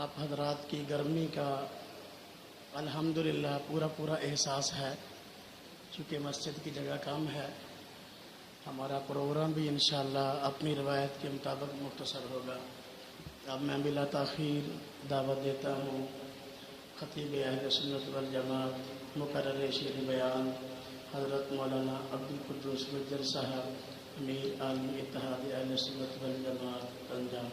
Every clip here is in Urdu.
آپ حضرات کی گرمی کا الحمدللہ پورا احساس ہے، چونکہ مسجد کی جگہ کم ہے۔ ہمارا پروگرام بھی انشاءاللہ اپنی روایت کے مطابق مختصر ہوگا۔ اب میں بلا تاخیر دعوت دیتا ہوں خطیب اہل سنت والجماعت مقرر شیخ بیان حضرت مولانا عبدالقدوس مجر صاحب، امیر عالمی اتحاد اہل سنت والجماعت پنجاب۔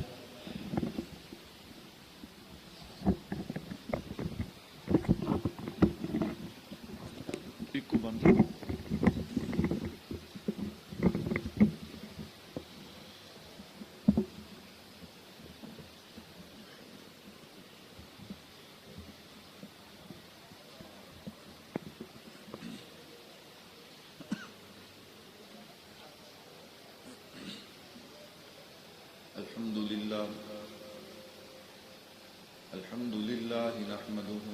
الحمد لله نحمده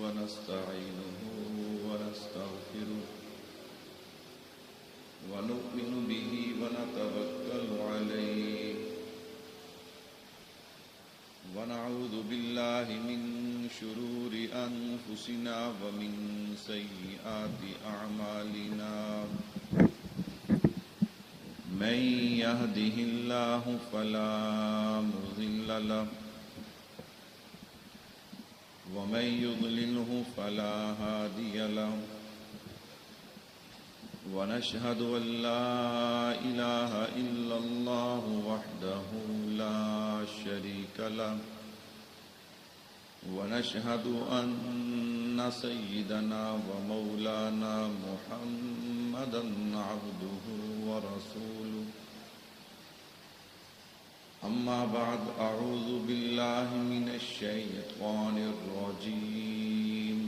ونستعينه ونستغفره ونؤمن به ونتوكل عليه ونعوذ بالله من شرور أنفسنا ومن سيئات أعمالنا من يهده الله فلا مضل له ومن يضلله فلا هادي له ونشهد أن لا إله إلا الله وحده لا شريك له ونشهد أن سيدنا ومولانا محمدا عبده ورسوله أما بعد أعوذ بالله من الشيطان الرجيم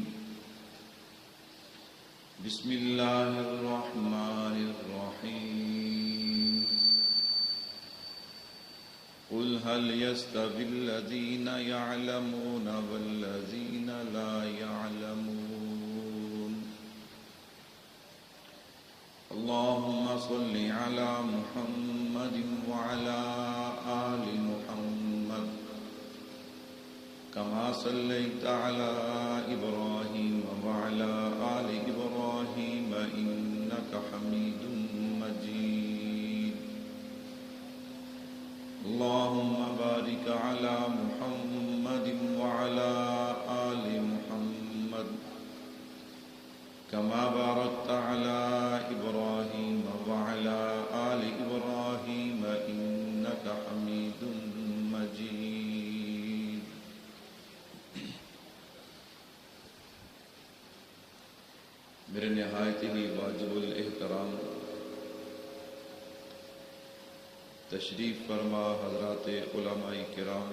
بسم الله الرحمن الرحيم قل هل يستوي الذين يعلمون والذين لا يعلمون اللهم صل على محمد وعلى آل محمد كما صليت على إبراهيم وعلى آل إبراهيم إنك حميد مجيد اللهم بارك على محمد وعلى آل محمد كما باركت على إبراهيم وعلى آل إبراهيم إنك حميد مجيد میرے نہایت ہی واجب الاحترام تشریف فرما حضرات علماء کرام،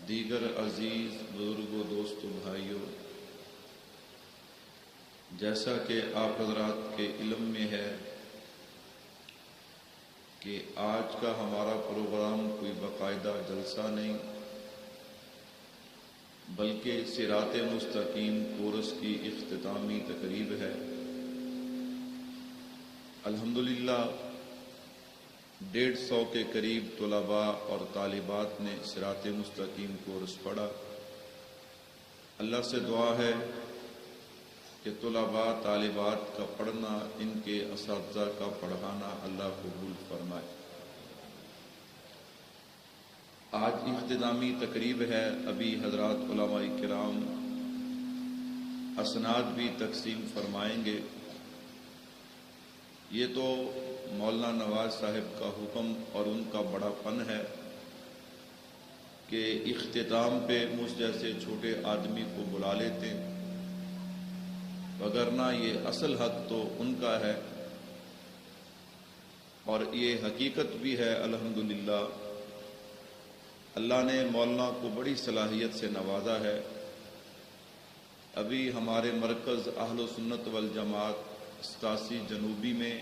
دیگر عزیز بزرگوں، دوستوں، بھائیوں، جیسا کہ آپ حضرات کے علم میں ہے کہ آج کا ہمارا پروگرام کوئی باقاعدہ جلسہ نہیں بلکہ صراط مستقیم کورس کی اختتامی تقریب ہے۔ الحمدللہ 150 کے قریب طلباء اور طالبات نے صراط مستقیم کورس پڑھا۔ اللہ سے دعا ہے کہ طلباء طالبات کا پڑھنا، ان کے اساتذہ کا پڑھانا اللہ قبول فرمائے۔ آج اختتامی تقریب ہے، ابھی حضرات علماء کرام اسناد بھی تقسیم فرمائیں گے۔ یہ تو مولانا نواز صاحب کا حکم اور ان کا بڑا فن ہے کہ اختتام پہ مجھ جیسے چھوٹے آدمی کو بلا لیتے، وگرنہ یہ اصل حق تو ان کا ہے اور یہ حقیقت بھی ہے۔ الحمدللہ اللہ نے مولانا کو بڑی صلاحیت سے نوازا ہے۔ ابھی ہمارے مرکز اہل سنت والجماعت 87 جنوبی میں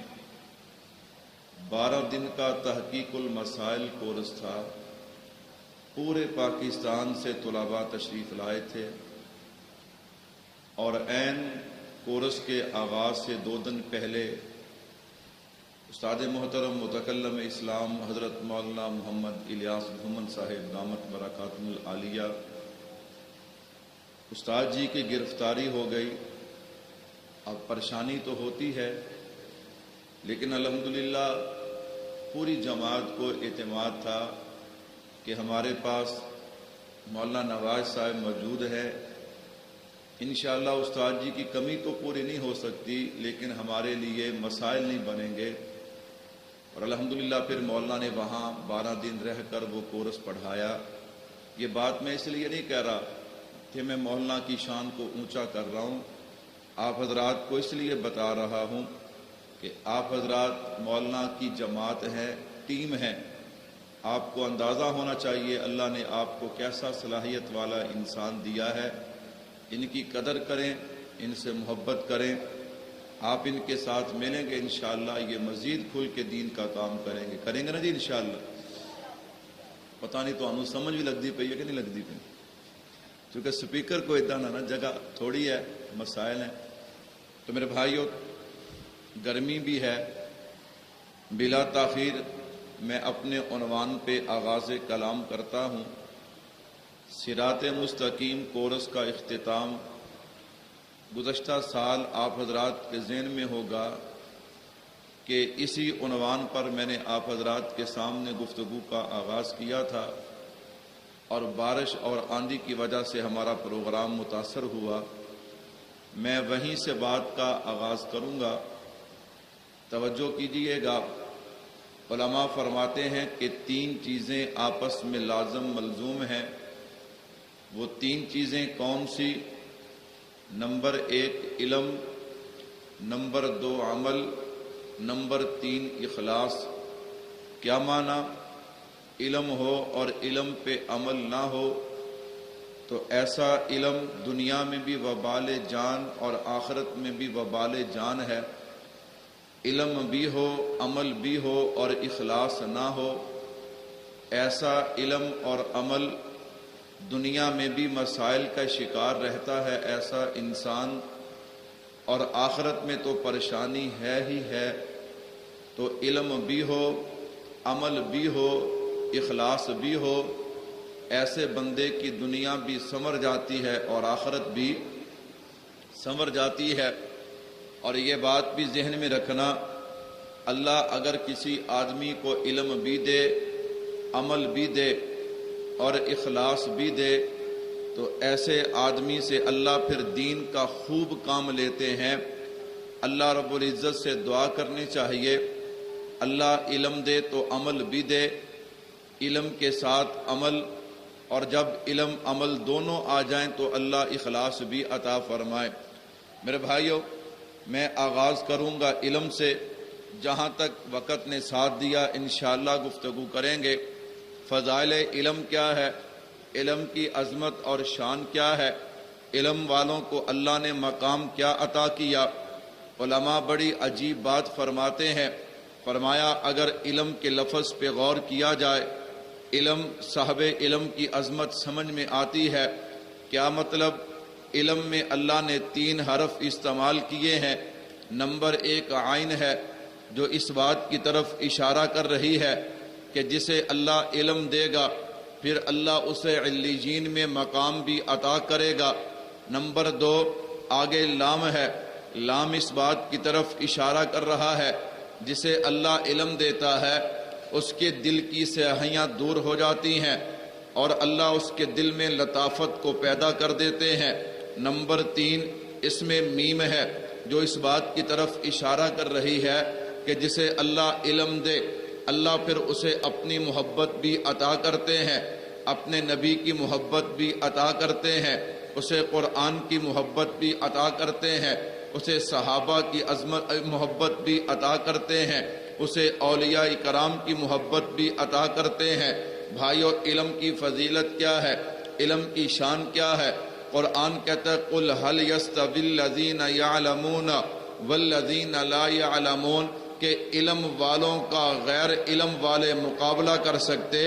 12 دن کا تحقیق المسائل کورس تھا۔ پورے پاکستان سے طلباء تشریف لائے تھے اور عین کورس کے آغاز سے 2 دن پہلے استاد محترم متکلم اسلام حضرت مولانا محمد الیاس محمد صاحب دامت برکاتہم العالیہ، استاد جی کی گرفتاری ہو گئی۔ اب پریشانی تو ہوتی ہے، لیکن الحمدللہ پوری جماعت کو اعتماد تھا کہ ہمارے پاس مولانا نواز صاحب موجود ہے۔ انشاءاللہ استاد جی کی کمی تو پوری نہیں ہو سکتی، لیکن ہمارے لیے مسائل نہیں بنیں گے۔ اور الحمدللہ پھر مولانا نے وہاں 12 دن رہ کر وہ کورس پڑھایا۔ یہ بات میں اس لیے نہیں کہہ رہا کہ میں مولانا کی شان کو اونچا کر رہا ہوں، آپ حضرات کو اس لیے بتا رہا ہوں کہ آپ حضرات مولانا کی جماعت ہے، ٹیم ہے۔ آپ کو اندازہ ہونا چاہیے اللہ نے آپ کو کیسا صلاحیت والا انسان دیا ہے۔ ان کی قدر کریں، ان سے محبت کریں۔ آپ ان کے ساتھ ملیں گے انشاءاللہ، یہ مزید کھل کے دین کا کام کریں گے نا جی انشاءاللہ۔ پتہ نہیں تو سمجھ بھی لگتی پئی ہے کہ نہیں لگتی پئی، کیونکہ سپیکر کو ادھر نہ جگہ تھوڑی ہے، مسائل ہیں۔ تو میرے بھائیو، گرمی بھی ہے، بلا تاخیر میں اپنے عنوان پہ آغاز کلام کرتا ہوں۔ صراط مستقیم کورس کا اختتام گزشتہ سال آپ حضرات کے ذہن میں ہوگا کہ اسی عنوان پر میں نے آپ حضرات کے سامنے گفتگو کا آغاز کیا تھا، اور بارش اور آندھی کی وجہ سے ہمارا پروگرام متاثر ہوا۔ میں وہیں سے بات کا آغاز کروں گا۔ توجہ کیجئے گا، علماء فرماتے ہیں کہ 3 چیزیں آپس میں لازم ملزوم ہیں۔ وہ 3 چیزیں کون سی؟ نمبر 1 علم، نمبر 2 عمل، نمبر 3 اخلاص۔ کیا معنی؟ علم ہو اور علم پہ عمل نہ ہو تو ایسا علم دنیا میں بھی وبال جان اور آخرت میں بھی وبال جان ہے۔ علم بھی ہو، عمل بھی ہو اور اخلاص نہ ہو، ایسا علم اور عمل دنیا میں بھی مسائل کا شکار رہتا ہے ایسا انسان، اور آخرت میں تو پریشانی ہے ہی ہے۔ تو علم بھی ہو، عمل بھی ہو، اخلاص بھی ہو، ایسے بندے کی دنیا بھی سنور جاتی ہے اور آخرت بھی سنور جاتی ہے۔ اور یہ بات بھی ذہن میں رکھنا، اللہ اگر کسی آدمی کو علم بھی دے، عمل بھی دے اور اخلاص بھی دے، تو ایسے آدمی سے اللہ پھر دین کا خوب کام لیتے ہیں۔ اللہ رب العزت سے دعا کرنی چاہیے، اللہ علم دے تو عمل بھی دے، علم کے ساتھ عمل، اور جب علم عمل دونوں آ جائیں تو اللہ اخلاص بھی عطا فرمائے۔ میرے بھائیو، میں آغاز کروں گا علم سے، جہاں تک وقت نے ساتھ دیا انشاءاللہ گفتگو کریں گے۔ فضائل علم کیا ہے؟ علم کی عظمت اور شان کیا ہے؟ علم والوں کو اللہ نے مقام کیا عطا کیا؟ علماء بڑی عجیب بات فرماتے ہیں، فرمایا اگر علم کے لفظ پہ غور کیا جائے، علم، صاحب علم کی عظمت سمجھ میں آتی ہے۔ کیا مطلب؟ علم میں اللہ نے 3 حرف استعمال کیے ہیں۔ نمبر 1 عین ہے، جو اس بات کی طرف اشارہ کر رہی ہے کہ جسے اللہ علم دے گا پھر اللہ اسے علیین میں مقام بھی عطا کرے گا۔ نمبر 2 آگے لام ہے، لام اس بات کی طرف اشارہ کر رہا ہے جسے اللہ علم دیتا ہے اس کے دل کی سیاہیاں دور ہو جاتی ہیں اور اللہ اس کے دل میں لطافت کو پیدا کر دیتے ہیں۔ نمبر 3 اس میں میم ہے، جو اس بات کی طرف اشارہ کر رہی ہے کہ جسے اللہ علم دے اللہ پھر اسے اپنی محبت بھی عطا کرتے ہیں، اپنے نبی کی محبت بھی عطا کرتے ہیں، اسے قرآن کی محبت بھی عطا کرتے ہیں، اسے صحابہ کی عظمت محبت بھی عطا کرتے ہیں، اسے اولیاء کرام کی محبت بھی عطا کرتے ہیں۔ بھائیو، علم کی فضیلت کیا ہے؟ علم کی شان کیا ہے؟ قرآن کہتا ہے قُلْ هَلْ يَسْتَوِي الَّذِينَ يَعْلَمُونَ وَالَّذِينَ لَا يَعْلَمُونَ، کہ علم والوں کا غیر علم والے مقابلہ کر سکتے؟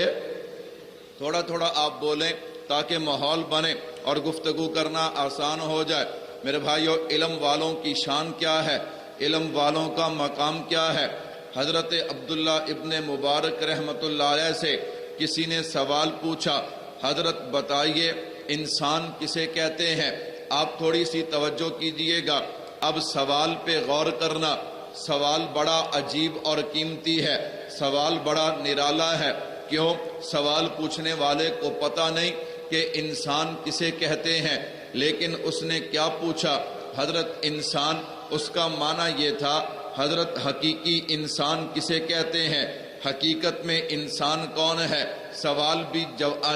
تھوڑا تھوڑا آپ بولیں تاکہ ماحول بنے اور گفتگو کرنا آسان ہو جائے۔ میرے بھائیو، علم والوں کی شان کیا ہے؟ علم والوں کا مقام کیا ہے؟ حضرت عبداللہ ابن مبارک رحمۃ اللہ علیہ سے کسی نے سوال پوچھا، حضرت بتائیے انسان کسے کہتے ہیں؟ آپ تھوڑی سی توجہ کیجئے گا، اب سوال پہ غور کرنا۔ سوال بڑا عجیب اور قیمتی ہے، سوال بڑا نرالا ہے۔ کیوں؟ سوال پوچھنے والے کو پتہ نہیں کہ انسان کسے کہتے ہیں، لیکن اس نے کیا پوچھا؟ حضرت انسان، اس کا معنی یہ تھا حضرت حقیقی انسان کسے کہتے ہیں، حقیقت میں انسان کون ہے؟ سوال بھی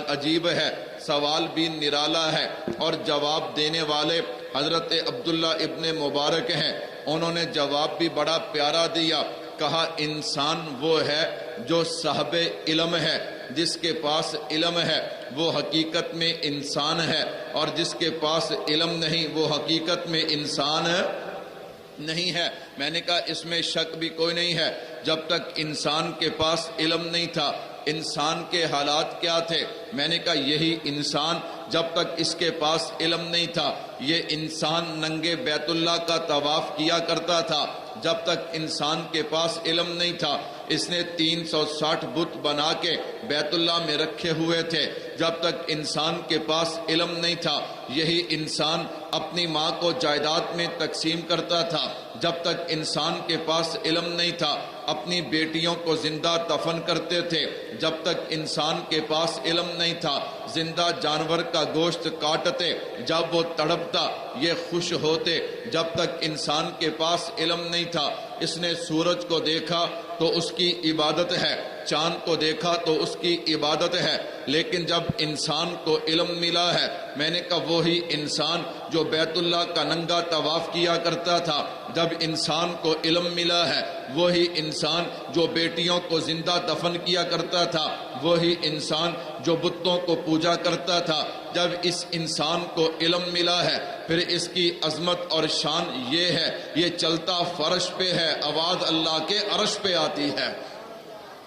عجیب ہے، سوال بھی نرالا ہے، اور جواب دینے والے حضرت عبداللہ ابن مبارک ہیں۔ انہوں نے جواب بھی بڑا پیارا دیا، کہا انسان وہ ہے جو صاحب علم ہے، جس کے پاس علم ہے وہ حقیقت میں انسان ہے، اور جس کے پاس علم نہیں وہ حقیقت میں انسان نہیں ہے۔ میں نے کہا اس میں شک بھی کوئی نہیں ہے، جب تک انسان کے پاس علم نہیں تھا انسان کے حالات کیا تھے؟ میں نے کہا یہی انسان جب تک اس کے پاس علم نہیں تھا، یہ انسان ننگے بیت اللہ کا طواف کیا کرتا تھا۔ جب تک انسان کے پاس علم نہیں تھا اس نے 360 بت بنا کے بیت اللہ میں رکھے ہوئے تھے۔ جب تک انسان کے پاس علم نہیں تھا یہی انسان اپنی ماں کو جائیداد میں تقسیم کرتا تھا۔ جب تک انسان کے پاس علم نہیں تھا اپنی بیٹیوں کو زندہ دفن کرتے تھے۔ جب تک انسان کے پاس علم نہیں تھا زندہ جانور کا گوشت کاٹتے، جب وہ تڑپتا یہ خوش ہوتے۔ جب تک انسان کے پاس علم نہیں تھا اس نے سورج کو دیکھا تو اس کی عبادت ہے، چاند کو دیکھا تو اس کی عبادت ہے، لیکن جب انسان کو علم ملا ہے، میں نے کہا وہی انسان جو بیت اللہ کا ننگا طواف کیا کرتا تھا، جب انسان کو علم ملا ہے وہی انسان جو بیٹیوں کو زندہ دفن کیا کرتا تھا، وہی انسان جو بتوں کو پوجا کرتا تھا۔ جب اس انسان کو علم ملا ہے پھر اس کی عظمت اور شان یہ ہے، یہ چلتا فرش پہ ہے، آواز اللہ کے عرش پہ آتی ہے۔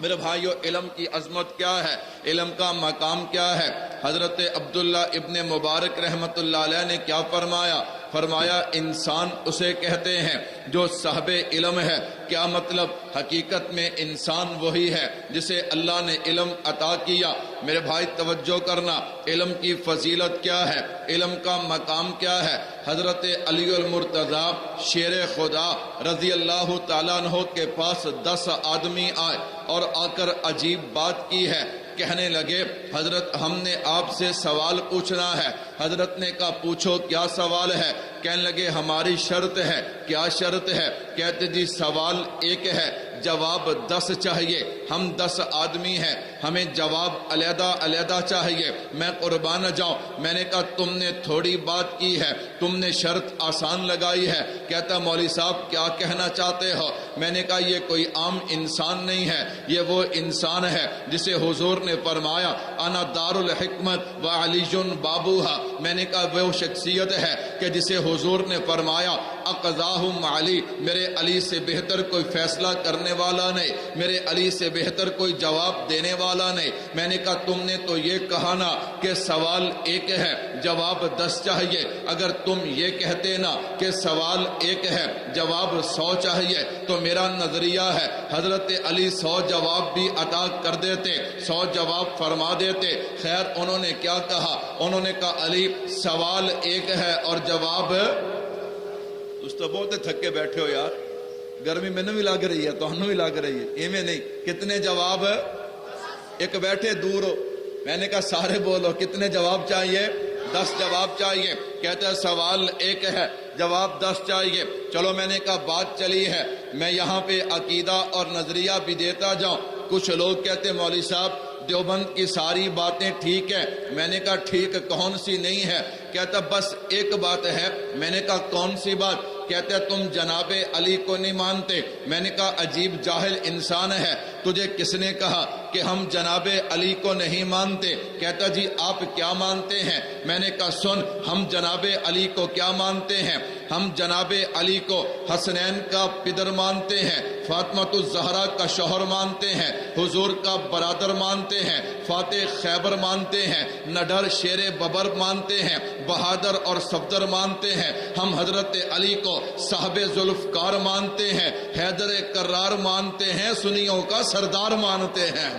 میرے بھائیو علم کی عظمت کیا ہے، علم کا مقام کیا ہے؟ حضرت عبداللہ ابن مبارک رحمۃ اللہ علیہ نے کیا فرمایا؟ فرمایا انسان اسے کہتے ہیں جو صاحب علم ہے۔ کیا مطلب؟ حقیقت میں انسان وہی ہے جسے اللہ نے علم عطا کیا۔ میرے بھائی توجہ کرنا، علم کی فضیلت کیا ہے، علم کا مقام کیا ہے؟ حضرت علی المرتضیٰ شیر خدا رضی اللہ تعالیٰ عنہ کے پاس 10 آدمی آئے اور آ کر عجیب بات کی ہے، کہنے لگے حضرت ہم نے آپ سے سوال پوچھنا ہے۔ حضرت نے کہا پوچھو کیا سوال ہے؟ کہنے لگے ہماری شرط ہے۔ کیا شرط ہے؟ کہتے جی سوال ایک ہے، جواب 10 چاہیے، ہم 10 آدمی ہیں، ہمیں جواب علیحدہ علیحدہ چاہیے۔ میں قربان جاؤں، میں نے کہا تم نے تھوڑی بات کی ہے، تم نے شرط آسان لگائی ہے۔ کہتا مولوی صاحب کیا کہنا چاہتے ہو؟ میں نے کہا یہ کوئی عام انسان نہیں ہے، یہ وہ انسان ہے جسے حضور نے فرمایا انا دار الحکمت و علی بابوہا۔ میں نے کہا وہ شخصیت ہے کہ جسے حضور نے فرمایا اقضاہم علی، میرے علی سے بہتر کوئی فیصلہ کرنے والا نہیں، میرے علی سے بہتر کوئی جواب دینے والا نہیں۔ میں نے کہا تم نے تو یہ کہا نا کہ سوال ایک ہے جواب 10 چاہیے، اگر تم یہ کہتے نا کہ سوال ایک ہے جواب 100 چاہیے تو میرا نظریہ ہے حضرت علی 100 جواب بھی عطا کر دیتے، 100 جواب فرما دیتے۔ خیر انہوں نے کیا کہا؟ انہوں نے کہا علی سوال ایک ہے اور جواب اس تو بہت تھکے بیٹھے ہو یار، گرمی میں بھی لگ رہی ہے تو بھی لگ رہی ہے، ایویں نہیں۔ کتنے جواب؟ ایک بیٹھے دور ہو، میں نے کہا سارے بولو کتنے جواب چاہیے؟ 10 جواب چاہیے۔ کہتا ہے سوال ایک ہے جواب 10 چاہیے۔ چلو میں نے کہا بات چلی ہے، میں یہاں پہ عقیدہ اور نظریہ بھی دیتا جاؤں۔ کچھ لوگ کہتے مولوی صاحب دیوبند کی ساری باتیں ٹھیک ہے۔ میں نے کہا ٹھیک کون سی نہیں ہے؟ کہتا بس ایک بات ہے۔ میں نے کہا کون سی بات؟ کہتے ہیں تم جناب علی کو نہیں مانتے۔ میں نے کہا عجیب جاہل انسان ہے، تجھے کس نے کہا کہ ہم جناب علی کو نہیں مانتے؟ کہتا جی آپ کیا مانتے ہیں؟ میں نے کہا سن ہم جناب علی کو کیا مانتے ہیں، ہم جناب علی کو حسنین کا پدر مانتے ہیں، فاطمۃ الزہرا کا شوہر مانتے ہیں، حضور کا برادر مانتے ہیں، فاتح خیبر مانتے ہیں، نڈر شیر ببر مانتے ہیں، بہادر اور صفدر مانتے ہیں۔ ہم حضرت علی کو صاحب ذوالفقار مانتے ہیں، حیدر کرار مانتے ہیں، سنیوں کا سردار مانتے ہیں۔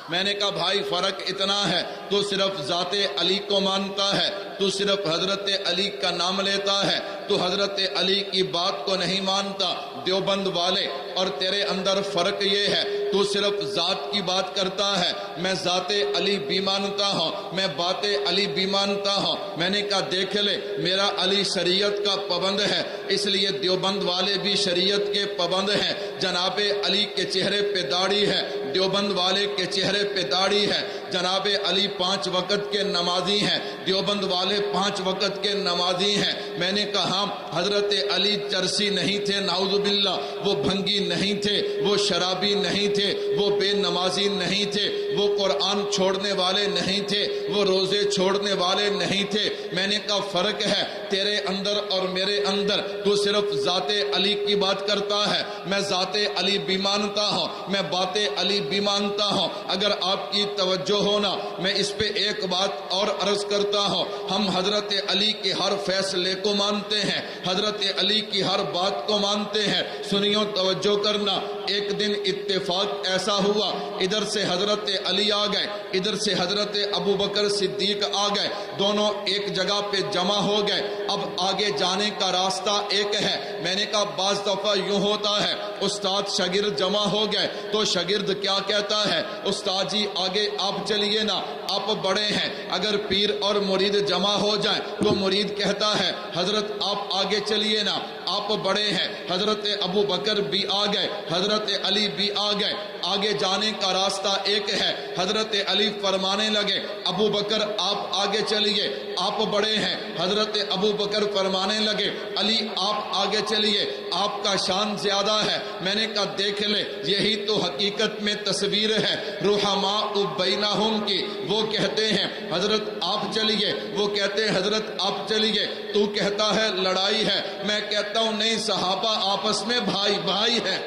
میں نے کہا بھائی فرق اتنا ہے، تو صرف ذات علی کو مانتا ہے، تو صرف حضرت علی کا نام لیتا ہے، تو حضرت علی کی بات کو نہیں مانتا۔ دیوبند والے اور تیرے اندر فرق یہ ہے، تو صرف ذات کی بات کرتا ہے، میں ذات علی بھی مانتا ہوں، میں بات علی بھی مانتا ہوں۔ میں نے کہا دیکھ لے، میرا علی شریعت کا پابند ہے، اس لیے دیوبند والے بھی شریعت کے پابند ہیں۔ جناب علی کے چہرے پہ داڑھی ہے، دیوبند والے کے چہرے پہ داڑھی ہے۔ جناب علی 5 وقت کے نمازی ہیں، دیوبند والے 5 وقت کے نمازی ہیں۔ میں نے کہا حضرت علی چرسی نہیں تھے، نعوذ باللہ، وہ بھنگی نہیں تھے، وہ شرابی نہیں تھے، وہ بے نمازی نہیں تھے، وہ قرآن چھوڑنے والے نہیں تھے، وہ روزے چھوڑنے والے نہیں تھے۔ میں نے کہا فرق ہے تیرے اندر اور میرے اندر، تو صرف ذات علی کی بات کرتا ہے، میں ذات علی بھی مانتا ہوں، میں بات علی بھی مانتا ہوں۔ اگر آپ کی توجہ ہونا، میں اس پہ ایک بات اور عرض کرتا ہوں، ہم حضرت علی کے ہر فیصلے کو مانتے ہیں، حضرت علی کی ہر بات کو مانتے ہیں۔ سنیو توجہ کرنا، ایک دن اتفاق ایسا ہوا، ادھر سے حضرت علی آ گئے، ادھر سے حضرت ابو بکر صدیق آ گئے، دونوں ایک جگہ پہ جمع ہو گئے۔ اب آگے جانے کا راستہ ایک ہے۔ میں نے کہا بعض دفعہ یوں ہوتا ہے، استاد شاگرد جمع ہو گئے تو شاگرد کیا کہتا ہے، استاد جی آگے آپ چلیے نا، آپ بڑے ہیں۔ اگر پیر اور مرید جمع ہو جائیں تو مرید کہتا ہے حضرت آپ آگے چلیے نا، آپ بڑے ہیں۔ حضرت ابو بکر بھی آ گئے، حضرت علی بھی آ گئے، آگے جانے کا راستہ ایک ہے۔ حضرت علی فرمانے لگے ابو بکر آپ آگے چلیے، آپ بڑے ہیں۔ حضرت ابو بکر فرمانے لگے علی آپ آگے چلیے، آپ کا شان زیادہ ہے۔ میں نے کہا دیکھ لے، یہی تو حقیقت میں تصویر ہے رحماء بینہم کی۔ وہ کہتے ہیں حضرت آپ چلیے، وہ کہتے ہیں حضرت آپ چلیے، تو کہتا ہے لڑائی ہے، میں کہتا ہوں نہیں، صحابہ آپس میں بھائی بھائی ہیں۔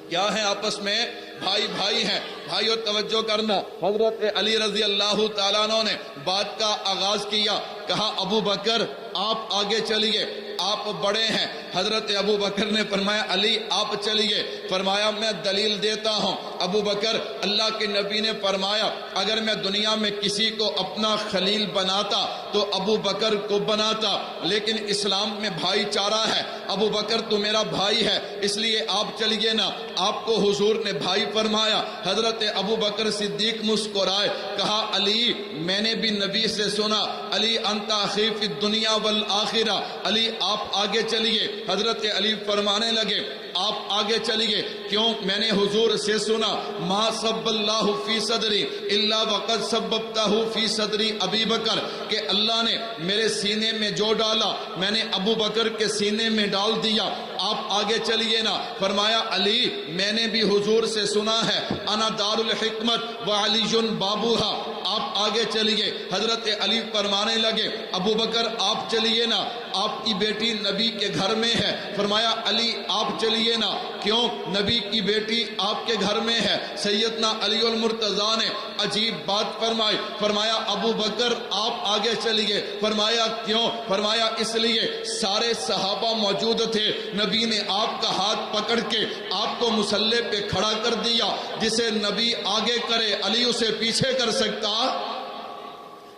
کیا ہے آپس میں؟ بھائی بھائی ہیں۔ بھائیو توجہ کرنا، حضرت علی رضی اللہ تعالیٰ عنہ نے بات کا آغاز کیا، کہا ابو بکر آپ آگے چلیے، آپ بڑے ہیں۔ حضرت ابو بکر نے فرمایا علی آپ چلیے، فرمایا میں دلیل دیتا ہوں۔ ابو بکر، اللہ کے نبی نے فرمایا اگر میں دنیا میں کسی کو اپنا خلیل بناتا تو ابو بکر کو بناتا، لیکن اسلام میں بھائی چارہ ہے، ابو بکر تو میرا بھائی ہے، اس لیے آپ چلیے نا۔ آپ کو حضور نے بھائی فرمایا۔ حضرت ابو بکر صدیق مسکرائے، کہا علی میں نے بھی نبی سے سنا، علی انت اخی فی الدنیا والآخرہ، علی آپ آگے چلیے۔ حضرت علی فرمانے لگے آپ آگے چلیے، کیوں؟ میں نے حضور سے سنا ما صب اللہ فی صدری الا وقد صببتہ فی صدری ابی بکر، کہ اللہ نے میرے سینے میں جو ڈالا میں نے ابو بکر کے سینے میں ڈال دیا۔ آپ آگے چلیے نا۔ فرمایا علی میں نے بھی حضور سے سنا ہے انا دار الحکمت وعلی بابوہا، آپ آگے چلیے۔ حضرت علی فرمانے لگے ابو بکر آپ چلیے نا، آپ کی بیٹی نبی کے گھر میں ہے۔ فرمایا علی آپ چلیے نا، کیوں؟ نبی کی بیٹی آپ کے گھر میں ہے۔ سیدنا علی المرتضیٰ نے عجیب بات فرمائی، فرمایا ابو بکر آپ آگے چلیے۔ فرمایا کیوں؟ فرمایا اس لیے سارے صحابہ موجود تھے، نبی نے آپ کا ہاتھ پکڑ کے آپ کو مسلح پہ کھڑا کر دیا، جسے نبی آگے کرے علی اسے پیچھے کر سکتا؟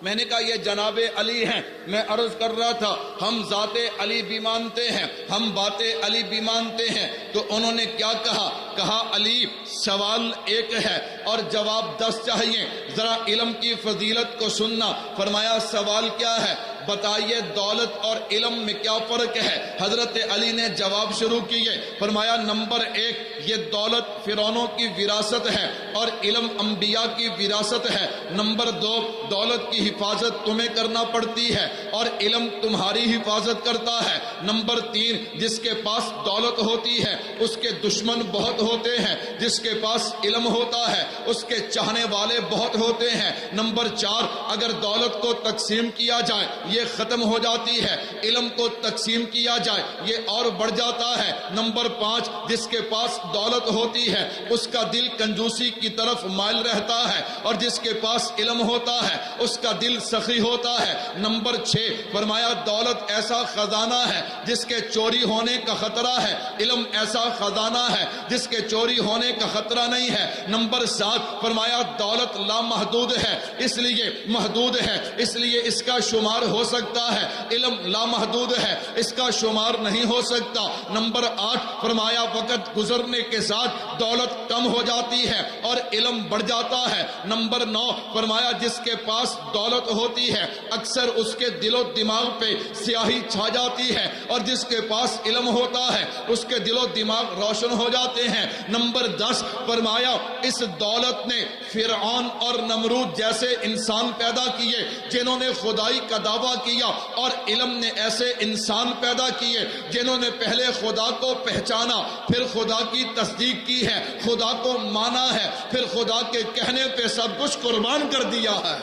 میں نے کہا یہ جناب علی ہیں۔ میں عرض کر رہا تھا ہم ذات علی بھی مانتے ہیں، ہم بات علی بھی مانتے ہیں، تو انہوں نے کیا کہا؟ کہا علی سوال ایک ہے اور جواب 10 چاہیے، ذرا علم کی فضیلت کو سننا۔ فرمایا سوال کیا ہے؟ بتائیے دولت اور علم میں کیا فرق ہے؟ حضرت علی نے جواب شروع کیے، فرمایا نمبر 1 یہ دولت فرعونوں کی وراثت ہے اور علم انبیاء کی وراثت ہے۔ نمبر 2 دولت کی حفاظت تمہیں کرنا پڑتی ہے اور علم تمہاری حفاظت کرتا ہے۔ نمبر 3 جس کے پاس دولت ہوتی ہے اس کے دشمن بہت ہوتے ہیں، جس کے پاس علم ہوتا ہے اس کے چاہنے والے بہت ہوتے ہیں۔ نمبر 4 اگر دولت کو تقسیم کیا جائے یہ ختم ہو جاتی ہے، علم کو تقسیم کیا جائے یہ اور بڑھ جاتا ہے۔ نمبر 5، جس کے پاس دولت ہوتی ہے اس کا دل کنجوسی کی طرف مائل رہتا ہے، اور جس کے پاس علم ہوتا ہے اس کا دل سخی ہوتا ہے۔ نمبر 6 فرمایا دولت ایسا خزانہ ہے جس کے چوری ہونے کا خطرہ ہے، علم ایسا خزانہ ہے جس کے چوری ہونے کا خطرہ نہیں ہے۔ نمبر 7 فرمایا دولت لامحدود ہے، اس لیے محدود ہے، اس لیے اس کا شمار ہو سکتا ہے، علم لامحدود ہے، اس کا شمار نہیں ہو سکتا۔ نمبر 8 فرمایا وقت گزرنے کے ساتھ دولت کم ہو جاتی ہے اور علم بڑھ جاتا ہے۔ نمبر 9 فرمایا جس کے پاس دولت ہوتی ہے اکثر اس کے دل و دماغ پہ سیاہی چھا جاتی ہے، اور جس کے پاس علم ہوتا ہے اس کے دل و دماغ روشن ہو جاتے ہیں۔ نمبر 10 فرمایا اس دولت نے فرعون اور نمرود جیسے انسان پیدا کیے جنہوں نے خدائی کا دعویٰ کیا، اور علم نے ایسے انسان پیدا کیے جنہوں نے پہلے خدا کو پہچانا، پھر خدا کی تصدیق کی ہے، خدا کو مانا ہے، پھر خدا کے کہنے پہ سب کچھ قربان کر دیا ہے۔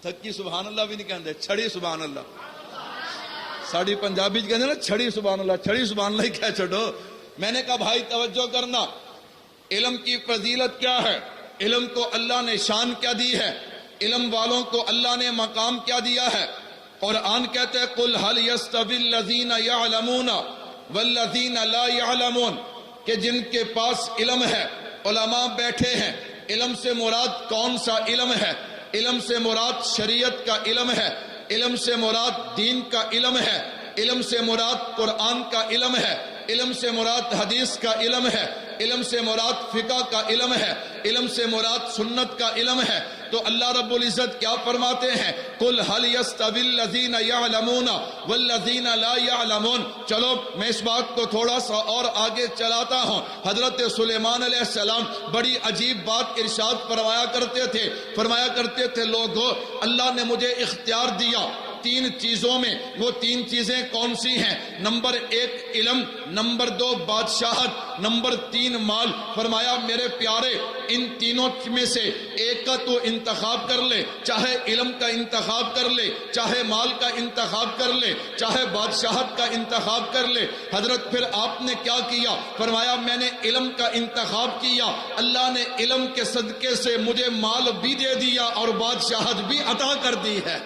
تھکی سبحان اللہ بھی نہیں کہتے، چھڑی سبحان اللہ۔ ساڑی پنجابی کہتے نا چھڑی سبحان اللہ، چھڑی سبحان اللہ ہی کہہ چھڑو۔ میں نے کہا بھائی توجہ کرنا، علم کی فضیلت کیا ہے، علم کو اللہ نے شان کیا دی ہے، علم والوں کو اللہ نے مقام کیا دیا ہے۔ قرآن کہتے ہیں قُلْ هَلْ يَسْتَوِي الَّذِينَ يَعْلَمُونَ وَالَّذِينَ لَا يَعْلَمُونَ، کہ جن کے پاس علم ہے، علماء بیٹھے ہیں، علم سے مراد کون سا علم ہے؟ علم سے مراد شریعت کا علم ہے، علم سے مراد دین کا علم ہے، علم سے مراد قرآن کا علم ہے، علم سے مراد حدیث کا علم ہے، علم سے مراد فقہ کا علم ہے، علم سے مراد سنت کا علم ہے۔ تو اللہ رب العزت کیا فرماتے ہیں؟ قُلْ هَلْ يَسْتَوِي الَّذِينَ يَعْلَمُونَ وَالَّذِينَ لَا يَعْلَمُونَ۔ چلو میں اس بات کو تھوڑا سا اور آگے چلاتا ہوں۔ حضرت سلیمان علیہ السلام بڑی عجیب بات ارشاد فرمایا کرتے تھے لوگو اللہ نے مجھے اختیار دیا 3 چیزوں میں، وہ 3 چیزیں کون سی ہیں؟ نمبر 1 علم، نمبر 2 بادشاہت، نمبر 3 مال۔ فرمایا میرے پیارے ان تینوں میں سے ایک کا تو انتخاب کر لے، چاہے علم کا انتخاب کر لے، چاہے مال کا انتخاب کر لے، چاہے بادشاہت کا انتخاب کر لے۔ حضرت پھر آپ نے کیا کیا؟ فرمایا میں نے علم کا انتخاب کیا، اللہ نے علم کے صدقے سے مجھے مال بھی دے دیا اور بادشاہت بھی عطا کر دی ہے۔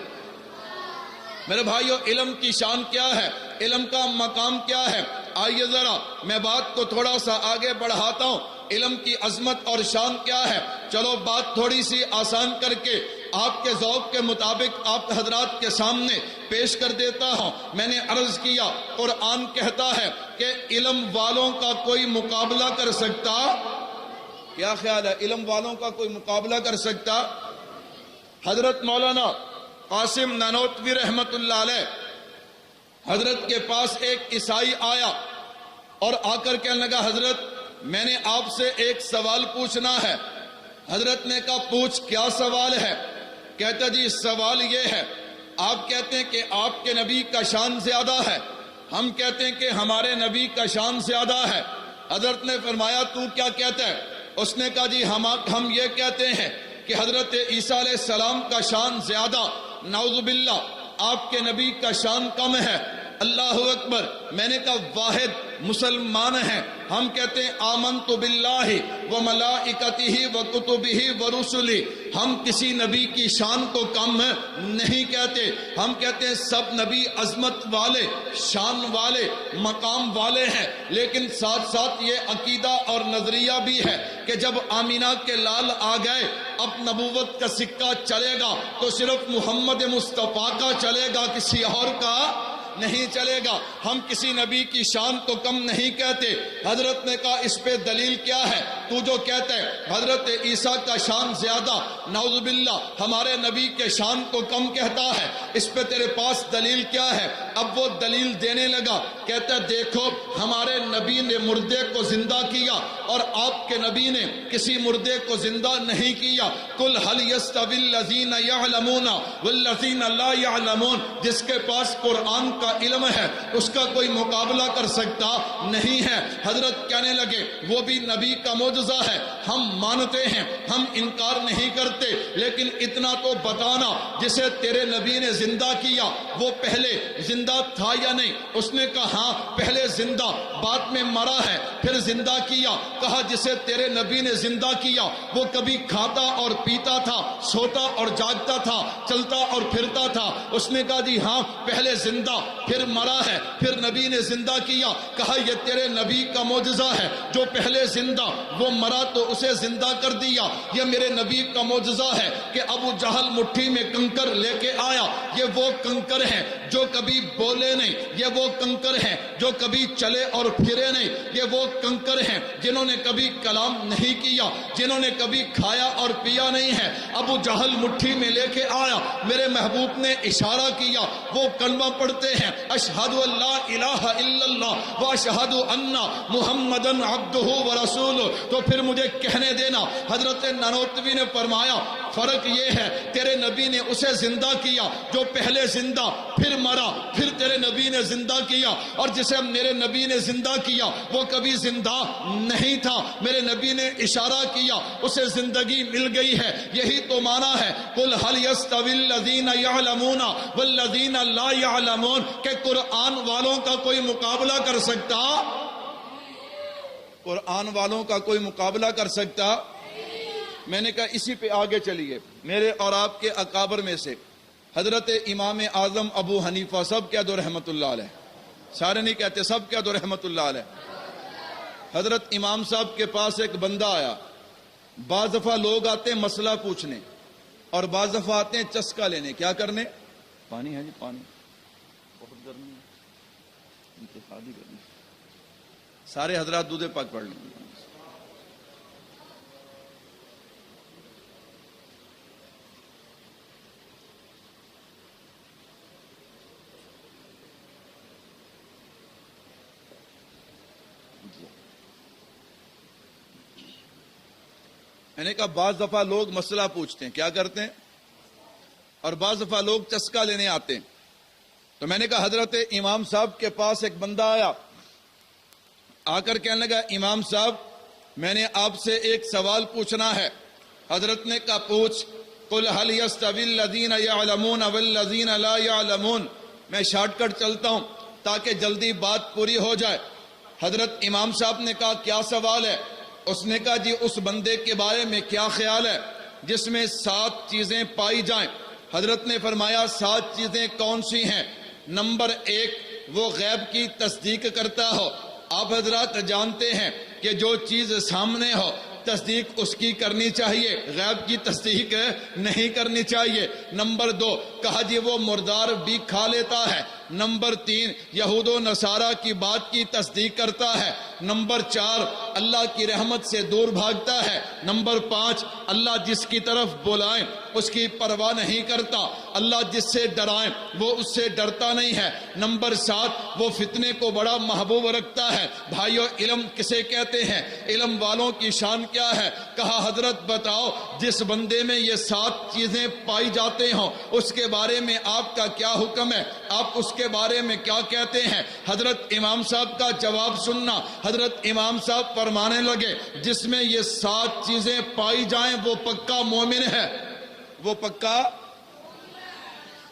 میرے بھائیو علم کی شان کیا ہے، علم کا مقام کیا ہے؟ آئیے ذرا میں بات کو تھوڑا سا آگے بڑھاتا ہوں، علم کی عظمت اور شان کیا ہے۔ چلو بات تھوڑی سی آسان کر کے آپ کے ذوق کے مطابق آپ حضرات کے سامنے پیش کر دیتا ہوں۔ میں نے عرض کیا قرآن کہتا ہے کہ علم والوں کا کوئی مقابلہ کر سکتا؟ کیا خیال ہے علم والوں کا کوئی مقابلہ کر سکتا؟ حضرت مولانا قاسم نانوتوی رحمت اللہ علیہ حضرت کے پاس ایک عیسائی آیا اور آ کر کہنے لگا حضرت میں نے آپ سے ایک سوال پوچھنا ہے۔ حضرت نے کہا پوچھ، کیا سوال ہے؟ کہتا جی سوال یہ ہے، آپ کہتے ہیں کہ آپ کے نبی کا شان زیادہ ہے، ہم کہتے ہیں کہ ہمارے نبی کا شان زیادہ ہے۔ حضرت نے فرمایا تو کیا کہتا ہے؟ اس نے کہا جی ہم یہ کہتے ہیں کہ حضرت عیسیٰ علیہ السلام کا شان زیادہ، نعوذ باللہ آپ کے نبی کا شان کم ہے۔ اللہ اکبر۔ میں نے کہا واحد مسلمان ہیں، ہم کہتے ہیں آمنت باللہ و ملائکتہ و کتبہ و رسلہ، ہم کسی نبی کی شان کو کم نہیں کہتے، ہم کہتے ہیں سب نبی عظمت والے، شان والے، مقام والے ہیں، لیکن ساتھ ساتھ یہ عقیدہ اور نظریہ بھی ہے کہ جب آمینہ کے لال آ گئے اب نبوت کا سکہ چلے گا تو صرف محمد مصطفیٰ کا چلے گا، کسی اور کا نہیں چلے گا۔ ہم کسی نبی کی شان کو کم نہیں کہتے۔ حضرت نے کہا اس پہ دلیل کیا ہے؟ تو جو کہتا ہے حضرت عیسیٰ کا شان زیادہ، نعوذ باللہ ہمارے نبی کے شان کو کم کہتا ہے، اس پہ تیرے پاس دلیل کیا ہے؟ اب وہ دلیل دینے لگا، کہتا ہے دیکھو ہمارے نبی نے مردے کو زندہ کیا اور آپ کے نبی نے کسی مردے کو زندہ نہیں کیا۔ قُلْ هَلْ يَسْتَوِي الَّذِينَ يَعْلَمُونَ وَالَّذِينَ لَا يَعْلَمُونَ، جس کے پاس قرآن کا علم ہے اس کا کوئی مقابلہ کر سکتا نہیں ہے۔ حضرت کہنے لگے وہ بھی نبی کا معجزہ ہے، ہم مانتے ہیں، ہم انکار نہیں کرتے، لیکن اتنا تو بتانا جسے تیرے نبی نے زندہ کیا وہ پہلے زندہ تھا یا نہیں؟ اس نے کہا ہاں پہلے زندہ، بعد میں مرا ہے، پھر زندہ کیا۔ کہا جسے تیرے نبی نے زندہ کیا وہ کبھی کھاتا اور پیتا تھا، سوتا اور جاگتا تھا، چلتا اور پھرتا تھا؟ اس نے کہا جی ہاں پہلے زندہ، پھر مرا ہے، پھر نبی نے زندہ کیا۔ کہا یہ تیرے نبی کا معجزہ ہے، جو پہلے زندہ وہ مرا تو اسے زندہ کر دیا۔ یہ میرے نبی کا معجزہ ہے کہ ابو جہل مٹھی میں کنکر لے کے آیا، یہ وہ کنکر ہیں جو کبھی بولے نہیں، یہ وہ کنکر ہیں جو کبھی چلے اور پھرے نہیں، یہ وہ کنکر ہیں جنہوں نے کبھی کلام نہیں کیا، جنہوں نے کبھی کھایا اور پیا نہیں ہے۔ ابو جہل مٹھی میں لے کے آیا، میرے محبوب نے اشارہ کیا، وہ کلمہ پڑھتے ہیں اشہد ان لا الہ الا اللہ و اشہد ان محمدن عبدہ و رسولہ۔ تو پھر مجھے کہنے دینا، حضرت نانوتوی نے فرمایا فرق یہ ہے تیرے نبی نے اسے زندہ کیا جو پہلے زندہ پھر مرا، پھر تیرے نبی نے زندہ کیا، اور جسے میرے نبی نے زندہ کیا وہ کبھی زندہ نہیں تھا، میرے نبی نے اشارہ کیا اسے زندگی مل گئی ہے۔ یہی تو معنی ہے قل هل يستوي الذين يعلمون والذين لا يعلمون، کہ قرآن والوں کا کوئی مقابلہ کر سکتا؟ قرآن والوں کا کوئی مقابلہ کر سکتا؟ میں نے کہا اسی پہ آگے چلیے۔ میرے اور آپ کے اکابر میں سے حضرت امام اعظم ابو حنیفہ سب کہہ دو رحمت اللہ علیہ، سارے نہیں کہتے، سب کہہ دو رحمت اللہ علیہ۔ حضرت امام صاحب کے پاس ایک بندہ آیا، بعض دفعہ لوگ آتے ہیں مسئلہ پوچھنے اور بعض دفعہ آتے ہیں چسکا لینے۔ کیا کرنے؟ پانی ہے جی، پانی بہت گرمی ہے، انتخابی گرمی۔ سارے حضرات دودھ پاک پڑھ لیں۔ میں نے کہا بعض دفعہ لوگ مسئلہ پوچھتے ہیں، کیا کرتے ہیں؟ اور بعض دفعہ لوگ چسکا لینے آتے ہیں۔ تو میں نے کہا حضرت امام صاحب کے پاس ایک بندہ آیا، آ کر کہنے لگا امام صاحب میں نے آپ سے ایک سوال پوچھنا ہے۔ حضرت نے کہا پوچھ۔ قل هل يستوي الذين يعلمون والذين لا يعلمون۔ میں شارٹ کٹ چلتا ہوں تاکہ جلدی بات پوری ہو جائے۔ حضرت امام صاحب نے کہا کیا سوال ہے؟ اس نے کہا جی اس بندے کے بارے میں کیا خیال ہے جس میں 7 چیزیں پائی جائیں؟ حضرت نے فرمایا 7 چیزیں کون سی ہیں؟ نمبر 1 وہ غیب کی تصدیق کرتا ہو۔ آپ حضرات جانتے ہیں کہ جو چیز سامنے ہو تصدیق اس کی کرنی چاہیے، غیب کی تصدیق نہیں کرنی چاہیے۔ نمبر 2 کہا جی وہ مردار بھی کھا لیتا ہے۔ نمبر 3 یہود و نصارہ کی بات کی تصدیق کرتا ہے۔ نمبر 4 اللہ کی رحمت سے دور بھاگتا ہے۔ نمبر 5 اللہ جس کی طرف بلائیں اس کی پرواہ نہیں کرتا، اللہ جس سے ڈرائیں وہ اس سے ڈرتا نہیں ہے۔ نمبر 7 وہ فتنے کو بڑا محبوب رکھتا ہے۔ بھائیو علم کسے کہتے ہیں؟ علم والوں کی شان کیا ہے؟ کہا حضرت بتاؤ جس بندے میں یہ 7 چیزیں پائی جاتے ہوں اس کے بارے میں آپ کا کیا حکم ہے؟ آپ اس کے بارے میں کیا کہتے ہیں؟ حضرت امام صاحب کا جواب سننا۔ حضرت امام صاحب فرمانے لگے جس میں یہ 7 چیزیں پائی جائیں وہ پکا مومن ہے، وہ پکا۔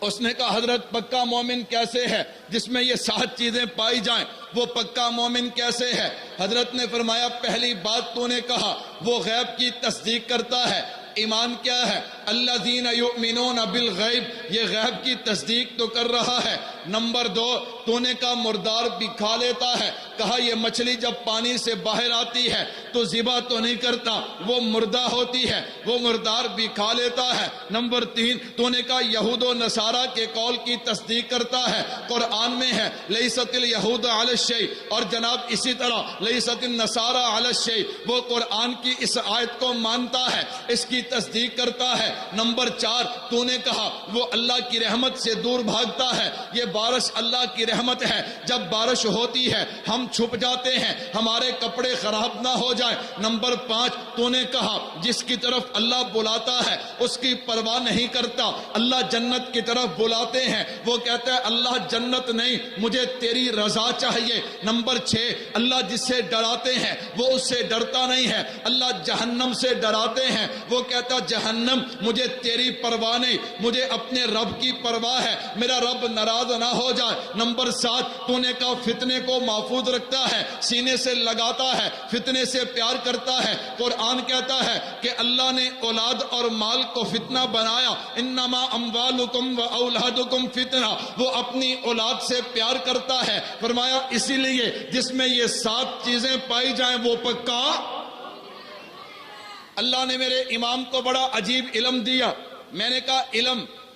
اس نے کہا حضرت پکا مومن کیسے ہے جس میں یہ 7 چیزیں پائی جائیں؟ وہ پکا مومن کیسے ہے؟ حضرت نے فرمایا پہلی بات تو نے کہا وہ غیب کی تصدیق کرتا ہے۔ ایمان کیا ہے؟ الذین یؤمنون بالغیب، یہ غیب کی تصدیق تو کر رہا ہے۔ نمبر 2 تو نے کہا مردار بھی کھا لیتا ہے۔ کہا یہ مچھلی جب پانی سے باہر آتی ہے تو ذبح تو نہیں کرتا، وہ مردہ ہوتی ہے، وہ مردار بھی کھا لیتا ہے۔ نمبر 3 تو نے کہا یہود و نصارہ کے قول کی تصدیق کرتا ہے، قرآن میں ہے لیست الیہود علی الشیء، اور جناب اسی طرح لیست النصارى علی الشیء، وہ قرآن کی اس آیت کو مانتا ہے، اس کی تصدیق کرتا ہے۔ نمبر 4 تو نے کہا وہ اللہ کی رحمت سے دور بھاگتا ہے۔ یہ بارش اللہ کی رحمت ہے، جب بارش ہوتی ہے ہم چھپ جاتے ہیں ہمارے کپڑے خراب نہ ہو جائیں۔ نمبر 5، تو نے کہا جس کی طرف اللہ بلاتا ہے اس کی پرواہ نہیں کرتا۔ اللہ جنت کی طرف بلاتے ہیں، وہ کہتا ہے اللہ جنت نہیں، مجھے تیری رضا چاہیے۔ نمبر 6، اللہ جس سے ڈراتے ہیں وہ اس سے ڈرتا نہیں ہے۔ اللہ جہنم سے ڈراتے ہیں، وہ کہتا جہنم مجھے تیری پرواہ نہیں، مجھے اپنے رب کی پرواہ ہے، میرا رب ناراض نہ ہو جائے۔ نمبر 7، تو نے کہا فتنے کو محفوظ رکھتا ہے، سینے سے لگاتا ہے، فتنے سے پیار کرتا ہے۔ قرآن کہتا ہے کہ اللہ نے اولاد اور مال کو فتنہ بنایا، انما اموالکم و اولادکم فتنہ، وہ اپنی اولاد سے پیار کرتا ہے۔ فرمایا اسی لیے جس میں یہ 7 چیزیں پائی جائیں وہ پکا۔ اللہ نے میرے امام کو بڑا عجیب علم دیا۔ میں نے کہا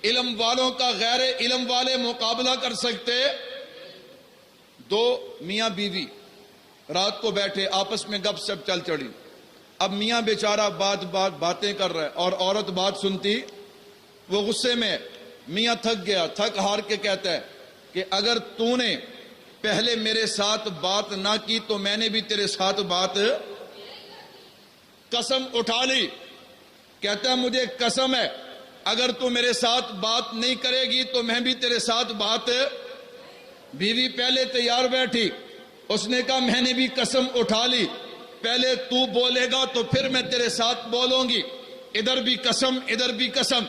علم والوں کا غیر علم والے مقابلہ کر سکتے؟ 2 میاں بیوی رات کو بیٹھے آپس میں گپ سپ چل چڑی۔ اب میاں بیچارہ باتیں کر رہا ہے اور عورت بات سنتی، وہ غصے میں، میاں تھک گیا، تھک ہار کے کہتا ہے کہ اگر تو نے پہلے میرے ساتھ بات نہ کی تو میں نے بھی تیرے ساتھ بات، قسم اٹھا لی، کہتا ہے مجھے قسم ہے اگر تو میرے ساتھ بات نہیں کرے گی تو میں بھی تیرے ساتھ بات۔ بیوی پہلے تیار بیٹھی، اس نے کہا میں نے بھی قسم اٹھا لی، پہلے تو بولے گا تو پھر میں تیرے ساتھ بولوں گی۔ ادھر بھی قسم ادھر بھی قسم۔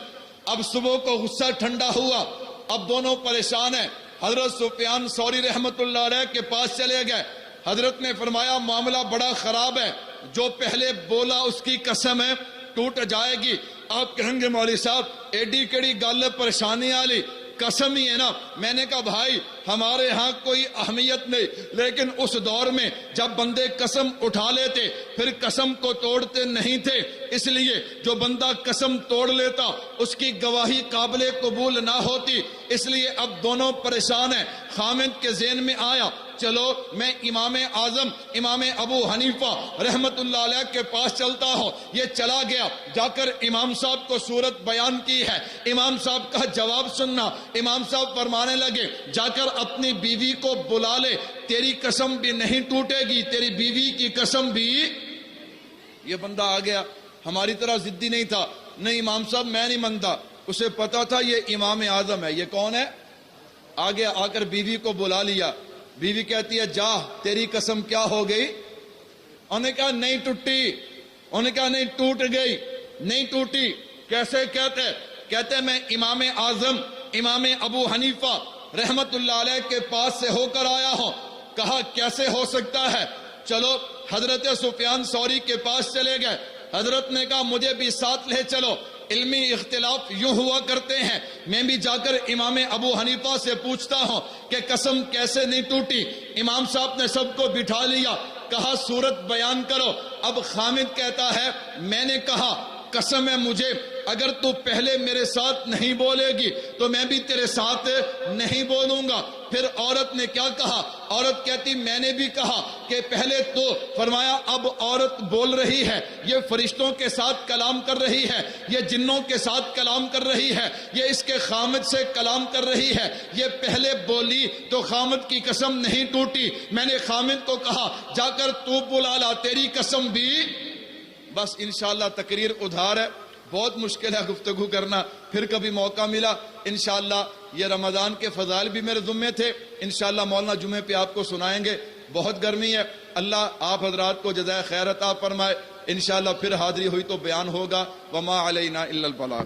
اب صبح کو غصہ ٹھنڈا ہوا، اب دونوں پریشان ہیں۔ حضرت سفیان ثوری رحمت اللہ علیہ کے پاس چلے گئے۔ حضرت نے فرمایا معاملہ بڑا خراب ہے، جو پہلے بولا اس کی قسم ہے ٹوٹ جائے گی۔ آپ کہیں گے مولوی صاحب ایڈی کڑی گل پریشانی والی، قسم ہی ہے نا۔ میں نے کہا بھائی ہمارے ہاں کوئی اہمیت نہیں، لیکن اس دور میں جب بندے قسم اٹھا لیتے پھر قسم کو توڑتے نہیں تھے، اس لیے جو بندہ قسم توڑ لیتا اس کی گواہی قابل قبول نہ ہوتی، اس لیے اب دونوں پریشان ہیں۔ خامد کے ذہن میں آیا چلو میں امام اعظم امام ابو حنیفہ رحمت اللہ علیہ کے پاس چلتا ہوں۔ یہ چلا گیا، جا کر امام صاحب کو صورت بیان کی ہے، امام صاحب کا جواب سننا۔ امام صاحب فرمانے لگے جا کر اپنی بیوی کو بلا لے، تیری قسم بھی نہیں ٹوٹے گی، تیری بیوی کی قسم بھی۔ یہ بندہ آ گیا، ہماری طرح ضدی نہیں تھا، نہیں امام صاحب میں نہیں مانتا، اسے پتا تھا یہ امام اعظم ہے۔ یہ کون ہے؟ آ گیا، آ کر بیوی کو بلا لیا۔ بیوی کہتی ہے جا تیری قسم کیا ہو گئی؟ انہوں نے کہا نہیں ٹوٹی، انہوں نے کہا نہیں ٹوٹ گئی، نہیں ٹوٹی۔ کیسے کہتے میں امام اعظم امام ابو حنیفہ رحمت اللہ علیہ کے پاس سے ہو کر آیا ہوں۔ کہا کیسے ہو سکتا ہے؟ چلو حضرت سفیان ثوری کے پاس چلے گئے۔ حضرت نے کہا مجھے بھی ساتھ لے چلو، علمی اختلاف یوں ہوا کرتے ہیں، میں بھی جا کر امام ابو حنیفہ سے پوچھتا ہوں کہ قسم کیسے نہیں ٹوٹی۔ امام صاحب نے سب کو بٹھا لیا، کہا صورت بیان کرو۔ اب خامد کہتا ہے میں نے کہا قسم ہے مجھے اگر تو پہلے میرے ساتھ نہیں بولے گی تو میں بھی تیرے ساتھ نہیں بولوں گا۔ پھر عورت نے کیا کہا؟ عورت کہتی میں نے بھی کہا کہ پہلے تو۔ فرمایا اب عورت بول رہی ہے، یہ فرشتوں کے ساتھ کلام کر رہی ہے، یہ جنوں کے ساتھ کلام کر رہی ہے، یہ اس کے خامد سے کلام کر رہی ہے۔ یہ پہلے بولی تو خامد کی قسم نہیں ٹوٹی۔ میں نے خامد کو کہا جا کر تو بلا لا، تیری قسم بھی۔ بس انشاءاللہ تقریر ادھار ہے، بہت مشکل ہے گفتگو کرنا، پھر کبھی موقع ملا انشاءاللہ۔ یہ رمضان کے فضائل بھی میرے ذمے تھے، انشاءاللہ مولانا جمعے پہ آپ کو سنائیں گے۔ بہت گرمی ہے، اللہ آپ حضرات کو جزائے خیر عطا فرمائے۔ انشاءاللہ پھر حاضری ہوئی تو بیان ہوگا۔ وما علینا الا البلاغ۔